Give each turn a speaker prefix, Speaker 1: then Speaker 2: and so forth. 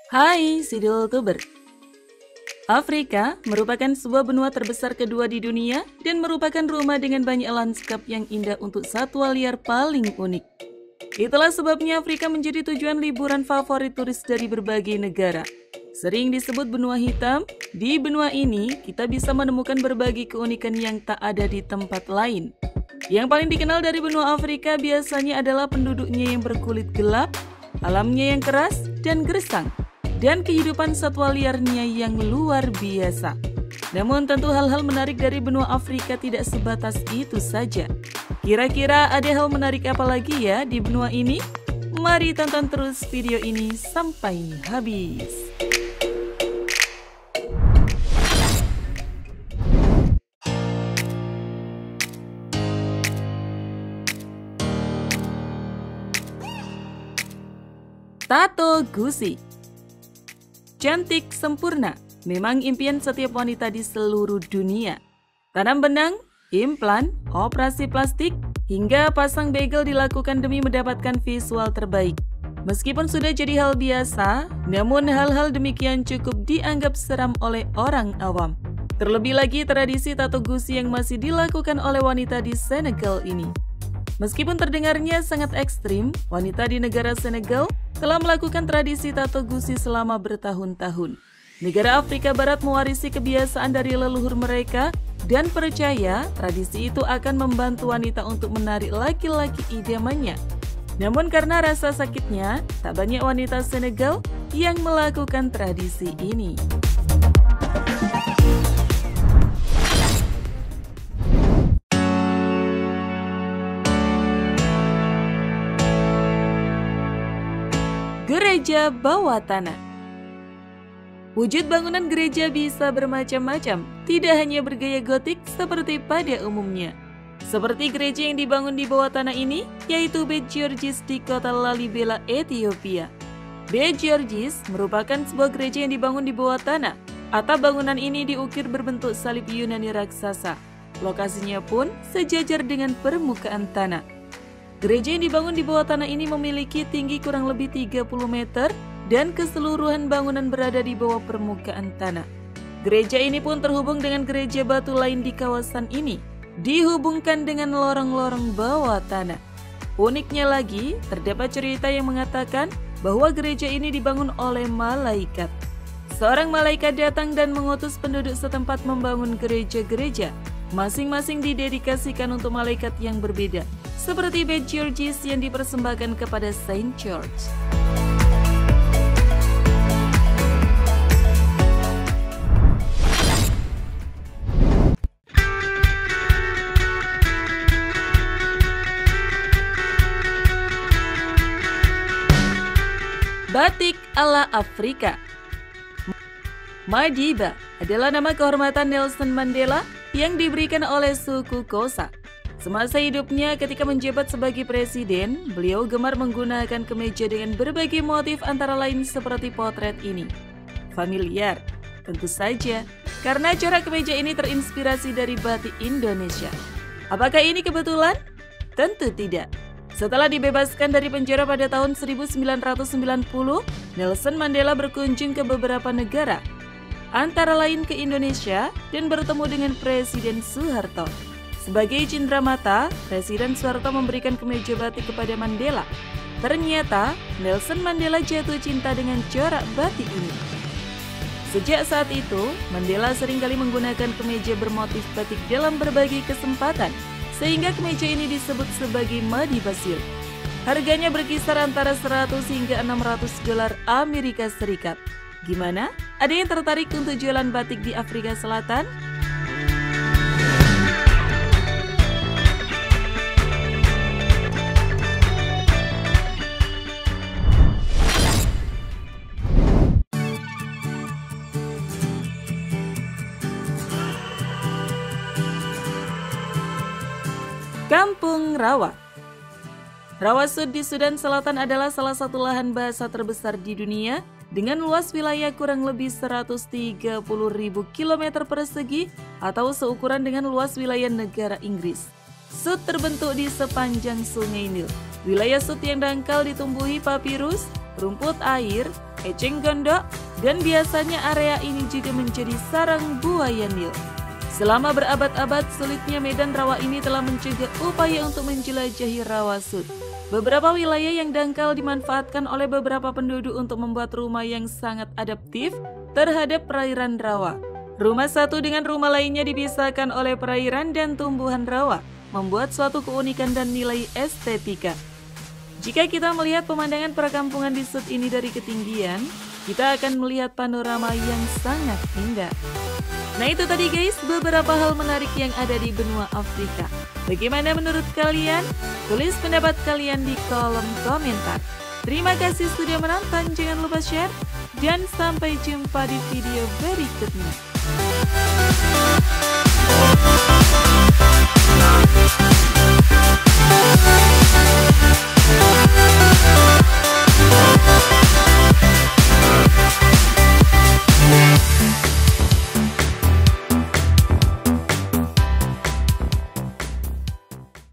Speaker 1: Hai, Sidul Tuber. Afrika merupakan sebuah benua terbesar kedua di dunia dan merupakan rumah dengan banyak lanskap yang indah untuk satwa liar paling unik. Itulah sebabnya Afrika menjadi tujuan liburan favorit turis dari berbagai negara. Sering disebut benua hitam, di benua ini kita bisa menemukan berbagai keunikan yang tak ada di tempat lain. Yang paling dikenal dari benua Afrika biasanya adalah penduduknya yang berkulit gelap, alamnya yang keras dan gersang, dan kehidupan satwa liarnya yang luar biasa. Namun tentu hal-hal menarik dari benua Afrika tidak sebatas itu saja. Kira-kira ada hal menarik apa lagi ya di benua ini? Mari tonton terus video ini sampai habis. Tato gusi. Cantik sempurna, memang impian setiap wanita di seluruh dunia. Tanam benang, implan, operasi plastik, hingga pasang bagel dilakukan demi mendapatkan visual terbaik. Meskipun sudah jadi hal biasa, namun hal-hal demikian cukup dianggap seram oleh orang awam. Terlebih lagi tradisi tato gusi yang masih dilakukan oleh wanita di Senegal ini. Meskipun terdengarnya sangat ekstrim, wanita di negara Senegal telah melakukan tradisi tato gusi selama bertahun-tahun. Negara Afrika Barat mewarisi kebiasaan dari leluhur mereka dan percaya tradisi itu akan membantu wanita untuk menarik laki-laki idamannya. Namun karena rasa sakitnya, tak banyak wanita Senegal yang melakukan tradisi ini. Gereja bawah tanah. Wujud bangunan gereja bisa bermacam-macam, tidak hanya bergaya gotik seperti pada umumnya. Seperti gereja yang dibangun di bawah tanah ini, yaitu Beit Georgis di kota Lalibela, Ethiopia. Beit Georgis merupakan sebuah gereja yang dibangun di bawah tanah. Atap bangunan ini diukir berbentuk salib Yunani raksasa. Lokasinya pun sejajar dengan permukaan tanah. Gereja yang dibangun di bawah tanah ini memiliki tinggi kurang lebih 30 meter dan keseluruhan bangunan berada di bawah permukaan tanah. Gereja ini pun terhubung dengan gereja batu lain di kawasan ini, dihubungkan dengan lorong-lorong bawah tanah. Uniknya lagi, terdapat cerita yang mengatakan bahwa gereja ini dibangun oleh malaikat. Seorang malaikat datang dan mengutus penduduk setempat membangun gereja-gereja. Masing-masing didedikasikan untuk malaikat yang berbeda, seperti Beit Georgis yang dipersembahkan kepada Saint George. Batik ala Afrika. Madiba adalah nama kehormatan Nelson Mandela yang diberikan oleh suku Xhosa. Semasa hidupnya ketika menjabat sebagai presiden, beliau gemar menggunakan kemeja dengan berbagai motif antara lain seperti potret ini. Familiar? Tentu saja, karena corak kemeja ini terinspirasi dari batik Indonesia. Apakah ini kebetulan? Tentu tidak. Setelah dibebaskan dari penjara pada tahun 1990, Nelson Mandela berkunjung ke beberapa negara, antara lain ke Indonesia dan bertemu dengan Presiden Soeharto. Sebagai cenderamata, Presiden Soeharto memberikan kemeja batik kepada Mandela. Ternyata, Nelson Mandela jatuh cinta dengan corak batik ini. Sejak saat itu, Mandela seringkali menggunakan kemeja bermotif batik dalam berbagai kesempatan, sehingga kemeja ini disebut sebagai Madiba Silk. Harganya berkisar antara 100 hingga 600 dolar Amerika Serikat. Gimana? Ada yang tertarik untuk jualan batik di Afrika Selatan? Kampung Rawa. Rawa Sud di Sudan Selatan adalah salah satu lahan bahasa terbesar di dunia dengan luas wilayah kurang lebih 130.000 km persegi atau seukuran dengan luas wilayah negara Inggris. Sud terbentuk di sepanjang Sungai Nil. Wilayah Sud yang dangkal ditumbuhi papirus, rumput air, eceng gondok, dan biasanya area ini juga menjadi sarang buaya Nil. Selama berabad-abad, sulitnya medan rawa ini telah mencegah upaya untuk menjelajahi rawa sud. Beberapa wilayah yang dangkal dimanfaatkan oleh beberapa penduduk untuk membuat rumah yang sangat adaptif terhadap perairan rawa. Rumah satu dengan rumah lainnya dipisahkan oleh perairan dan tumbuhan rawa, membuat suatu keunikan dan nilai estetika. Jika kita melihat pemandangan perkampungan di sud ini dari ketinggian, kita akan melihat panorama yang sangat indah. Nah itu tadi guys, beberapa hal menarik yang ada di benua Afrika. Bagaimana menurut kalian? Tulis pendapat kalian di kolom komentar. Terima kasih sudah menonton, jangan lupa share, dan sampai jumpa di video berikutnya.